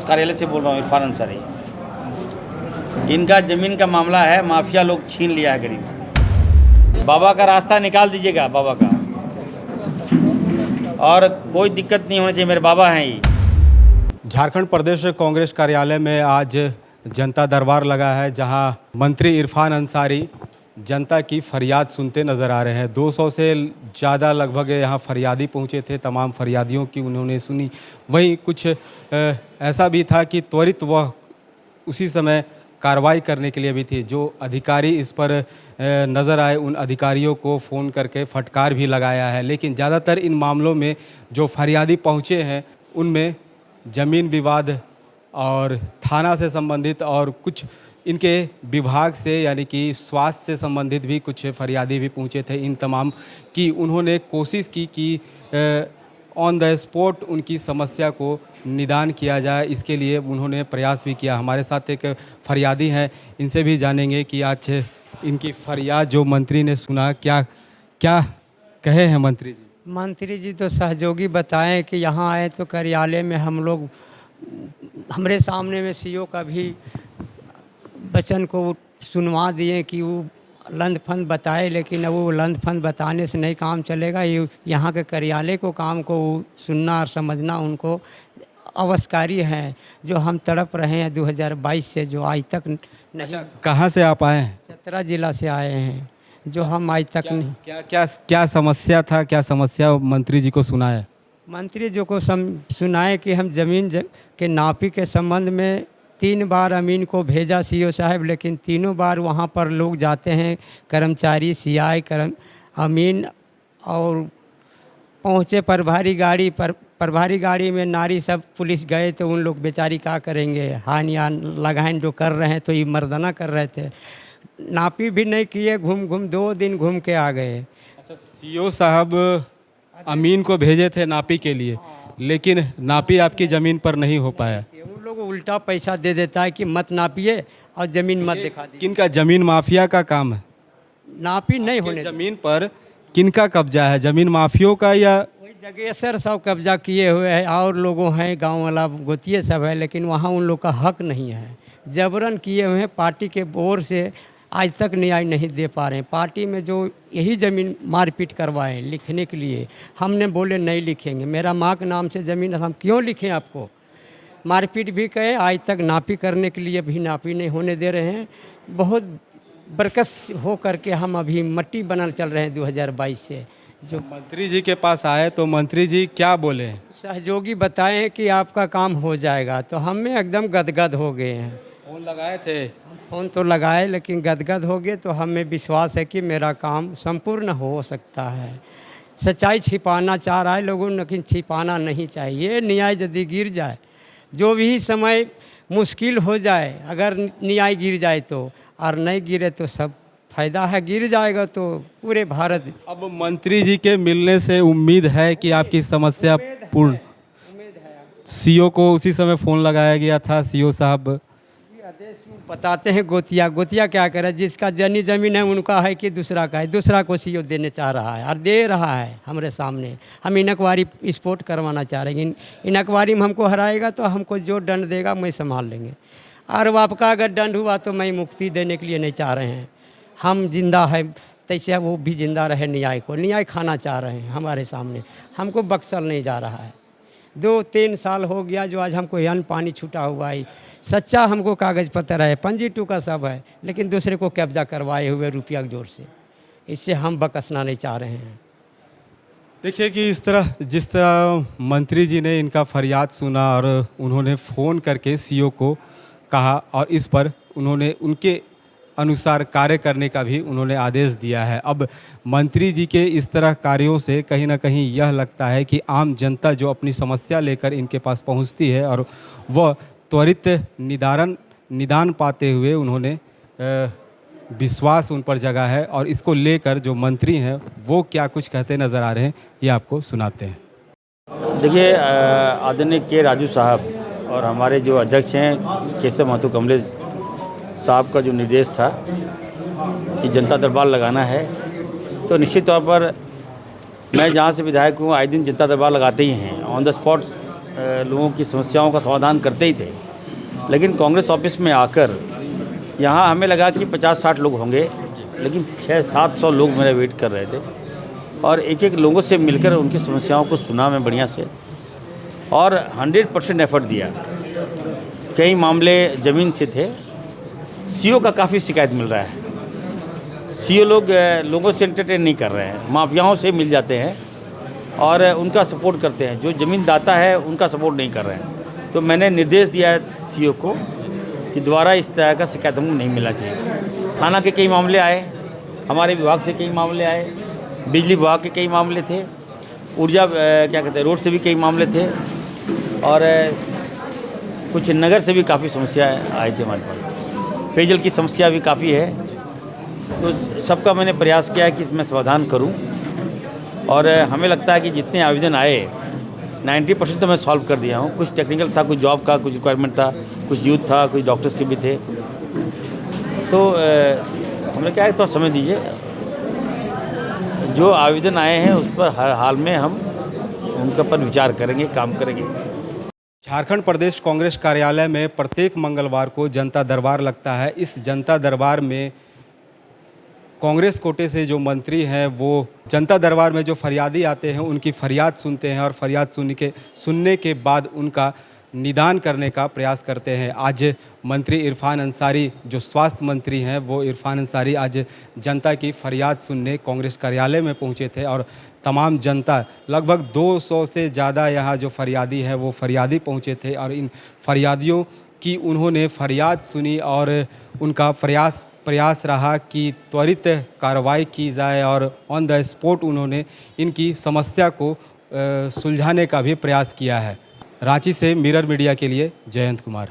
कांग्रेस कार्यालय से बोल रहा हूँ, इरफान अंसारी। इनका ज़मीन का मामला है, माफिया लोग छीन लिया है गरीब। बाबा का रास्ता निकाल दीजिएगा, बाबा का, और कोई दिक्कत नहीं होनी चाहिए, मेरे बाबा हैं ये। झारखंड प्रदेश कांग्रेस कार्यालय में आज जनता दरबार लगा है, जहां मंत्री इरफान अंसारी जनता की फरियाद सुनते नज़र आ रहे हैं। 200 से ज़्यादा लगभग यहाँ फरियादी पहुँचे थे, तमाम फरियादियों की उन्होंने सुनी। वहीं कुछ ऐसा भी था कि त्वरित वह उसी समय कार्रवाई करने के लिए भी थी। जो अधिकारी इस पर नज़र आए, उन अधिकारियों को फ़ोन करके फटकार भी लगाया है। लेकिन ज़्यादातर इन मामलों में जो फरियादी पहुँचे हैं, उनमें ज़मीन विवाद और थाना से संबंधित और कुछ इनके विभाग से यानी कि स्वास्थ्य से संबंधित भी कुछ फरियादी भी पहुँचे थे। इन तमाम की उन्होंने कोशिश की कि ऑन द स्पॉट उनकी समस्या को निदान किया जाए, इसके लिए उन्होंने प्रयास भी किया। हमारे साथ एक फरियादी हैं, इनसे भी जानेंगे कि आज इनकी फरियाद जो मंत्री ने सुना, क्या क्या कहे हैं मंत्री जी। मंत्री जी तो सहयोगी बताएं कि यहाँ आए तो कार्यालय में हम लोग हमारे सामने में सीओ का भी बचन को सुनवा दिए कि वो लंद फंद बताए, लेकिन अब वो लंद फंद बताने से नहीं काम चलेगा। ये यहाँ के कार्यालय को काम को सुनना और समझना उनको अवश्यकारी है। जो हम तड़प रहे हैं 2022 से, जो आज तक नहीं। अच्छा, कहाँ से आप आए हैं? चतरा जिला से आए हैं, जो हम आज तक नहीं। क्या समस्या था, क्या समस्या मंत्री जी को सुनाया? मंत्री जी को सुनाए कि हम ज़मीन के नापी के संबंध में 3 बार अमीन को भेजा सीओ साहब, लेकिन तीनों बार वहाँ पर लोग जाते हैं, कर्मचारी सीआई अमीन, और पहुँचे प्रभारी गाड़ी पर। प्रभारी गाड़ी में नारी सब पुलिस गए तो उन लोग बेचारी क्या करेंगे, हान या लगान जो कर रहे हैं तो ये मर्दाना कर रहे थे। नापी भी नहीं किए, घूम 2 दिन घूम के आ गए। अच्छा, सीओ साहब अमीन को भेजे थे नापी के लिए, लेकिन नापी आपकी ज़मीन पर नहीं हो पाया। उन लोग उल्टा पैसा दे देता है कि मत नापिए और ज़मीन मत दिखा दीजिए। किनका ज़मीन माफिया का काम है? नापी नहीं होने ज़मीन पर किनका कब्जा है? ज़मीन माफियों का या वही जगेसर सब कब्जा किए हुए हैं, और लोगों हैं गांव वाला गोतिये सब है, लेकिन वहाँ उन लोग का हक नहीं है। जबरन किए हुए हैं, पार्टी के ओर से आज तक न्याय नहीं दे पा रहे हैं। पार्टी में जो यही ज़मीन मारपीट करवाए लिखने के लिए, हमने बोले नहीं लिखेंगे, मेरा माँ के नाम से ज़मीन, हम क्यों लिखें आपको। मारपीट भी कहे, आज तक नापी करने के लिए भी नापी नहीं होने दे रहे हैं। बहुत बरकस हो करके हम अभी मट्टी बनल चल रहे हैं 2022 से। जो मंत्री जी के पास आए तो मंत्री जी क्या बोले? सहयोगी बताएं कि आपका काम हो जाएगा, तो हमें एकदम गदगद हो गए हैं। फोन लगाए थे? फ़ोन तो लगाए, लेकिन गदगद हो गए। तो हमें विश्वास है कि मेरा काम संपूर्ण हो सकता है। सच्चाई छिपाना चाह रहा है लोगों, लेकिन छिपाना नहीं चाहिए। न्याय यदि गिर जाए, जो भी समय मुश्किल हो जाए, अगर न्याय गिर जाए तो, और नहीं गिरे तो सब फायदा है। गिर जाएगा तो पूरे भारत। अब मंत्री जी के मिलने से उम्मीद है कि आपकी समस्या पूर्ण? उम्मीद है। सीओ को उसी समय फ़ोन लगाया गया था। सीओ साहब आदेश बताते हैं, गोतिया क्या करे, जिसका ज़मीन है उनका है कि दूसरा का है, दूसरा को सीओ देने चाह रहा है और दे रहा है हमारे सामने। हम इनक्वारी स्पोर्ट करवाना चाह रहे हैं। इनक्वारी में हमको हराएगा तो हमको जो दंड देगा मैं संभाल लेंगे, और वो आपका अगर दंड हुआ तो मैं मुक्ति देने के लिए नहीं चाह रहे हैं। हम जिंदा है, तैसे वो भी जिंदा रहे, न्याय को न्याय खाना चाह रहे हैं हमारे सामने। हमको बख्शल नहीं जा रहा है। 2-3 साल हो गया जो आज हमको अन्न पानी छूटा हुआ है। सच्चा हमको कागज़ पत्र है, पंजी टूका सब है, लेकिन दूसरे को कब्जा करवाए हुए रुपया के जोर से। इससे हम बकसना नहीं चाह रहे हैं। देखिए कि जिस तरह मंत्री जी ने इनका फरियाद सुना और उन्होंने फ़ोन करके सीओ को कहा, और इस पर उन्होंने उनके अनुसार कार्य करने का भी उन्होंने आदेश दिया है। अब मंत्री जी के इस तरह कार्यों से कहीं ना कहीं यह लगता है कि आम जनता जो अपनी समस्या लेकर इनके पास पहुंचती है, और वह त्वरित निदान पाते हुए उन्होंने विश्वास उन पर जगा है। और इसको लेकर जो मंत्री हैं वो क्या कुछ कहते नज़र आ रहे हैं, ये आपको सुनाते हैं। देखिए, आदरणीय के राजू साहब और हमारे जो अध्यक्ष हैं केशव महतो कमलेश साहब का जो निर्देश था कि जनता दरबार लगाना है, तो निश्चित तौर पर मैं जहाँ से विधायक हूँ, आए दिन जनता दरबार लगाते ही हैं। ऑन द स्पॉट लोगों की समस्याओं का समाधान करते ही थे, लेकिन कांग्रेस ऑफिस में आकर यहाँ हमें लगा कि 50-60 लोग होंगे, लेकिन 600-700 लोग मेरा वेट कर रहे थे और एक एक लोगों से मिलकर उनकी समस्याओं को सुना मैं बढ़िया से और 100% एफर्ट दिया। कई मामले ज़मीन से थे, सीओ का काफ़ी शिकायत मिल रहा है। सीओ लोगों से एंटरटेन नहीं कर रहे हैं, माफियाओं से मिल जाते हैं और उनका सपोर्ट करते हैं, जो ज़मीनदाता है उनका सपोर्ट नहीं कर रहे हैं। तो मैंने निर्देश दिया है सीओ को कि दोबारा इस तरह का शिकायत हमको नहीं मिलना चाहिए। थाना के कई मामले आए, हमारे विभाग से कई मामले आए, बिजली विभाग के कई मामले थे, ऊर्जा क्या कहते हैं रोड से भी कई मामले थे और कुछ नगर से भी काफ़ी समस्या आई थी हमारे पास। पेयजल की समस्या भी काफ़ी है, तो सबका मैंने प्रयास किया है कि इसमें समाधान करूं और हमें लगता है कि जितने आवेदन आए 90% तो मैं सॉल्व कर दिया हूं। कुछ टेक्निकल था, कुछ जॉब का कुछ रिक्वायरमेंट था, कुछ यूथ था, कुछ डॉक्टर्स के भी थे। तो हमने क्या है, तो समय दीजिए, जो आवेदन आए हैं उस पर हर हाल में हम उनके पर विचार करेंगे, काम करेंगे। झारखंड प्रदेश कांग्रेस कार्यालय में प्रत्येक मंगलवार को जनता दरबार लगता है। इस जनता दरबार में कांग्रेस कोटे से जो मंत्री हैं वो जनता दरबार में जो फरियादी आते हैं उनकी फरियाद सुनते हैं और फरियाद सुनने के बाद उनका निदान करने का प्रयास करते हैं। आज मंत्री इरफान अंसारी जो स्वास्थ्य मंत्री हैं वो इरफान अंसारी आज जनता की फरियाद सुनने कांग्रेस कार्यालय में पहुंचे थे और तमाम जनता लगभग 200 से ज़्यादा यहाँ जो फरियादी है वो फरियादी पहुंचे थे और इन फरियादियों की उन्होंने फरियाद सुनी और उनका प्रयास रहा कि त्वरित कार्रवाई की जाए और ऑन द स्पॉट उन्होंने इनकी समस्या को सुलझाने का भी प्रयास किया है। रांची से मिरर मीडिया के लिए जयंत कुमार।